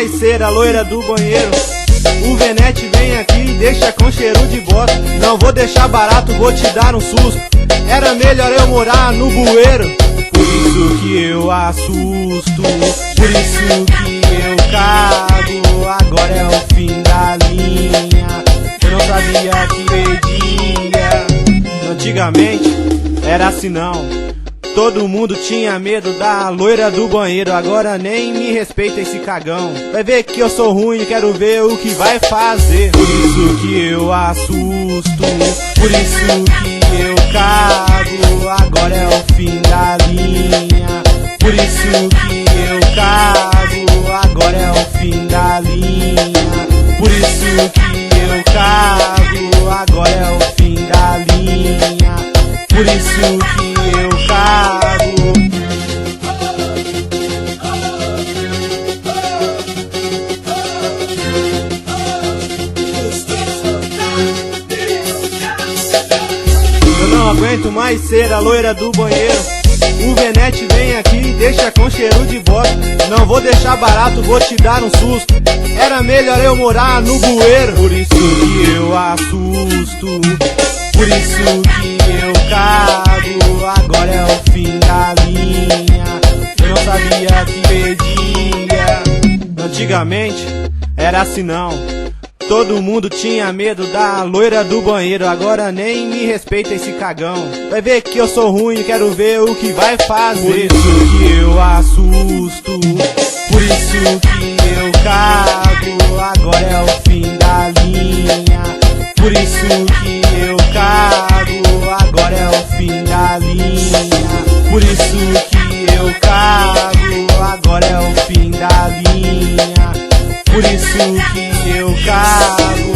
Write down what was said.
mais cera, loira do banheiro. O Venete vem aqui e deixa com cheiro de bosta. Não vou deixar barato, vou te dar um susto. Era melhor eu morar no bueiro. Por isso que eu assusto, por isso que eu cago. Agora é o fim da linha, eu não sabia que perdia. Antigamente era assim não. Todo mundo tinha medo da loira do banheiro. Agora nem me respeita esse cagão. Vai ver que eu sou ruim, quero ver o que vai fazer. Por isso que eu assusto, por isso que eu cago. Agora é o fim da linha, por isso que eu cago. Agora é o fim da linha, por isso que eu cago. Agora é o fim da linha, por isso que eu cago. Eu não aguento mais ser a loira do banheiro. O Venete vem aqui e deixa com cheiro de bosta. Não vou deixar barato, vou te dar um susto. Era melhor eu morar no bueiro. Por isso que eu assusto, por isso que eu cago. Agora é o fim da linha, eu não sabia que perdia. Antigamente era assim não. Todo mundo tinha medo da loira do banheiro. Agora nem me respeita esse cagão. Vai ver que eu sou ruim, quero ver o que vai fazer. Por isso que eu assusto, por isso que eu cago. Agora é o fim da linha, por isso que eu cago. Agora é o fim da linha, por isso que eu cago. Agora é o fim da linha, por isso que eu cago.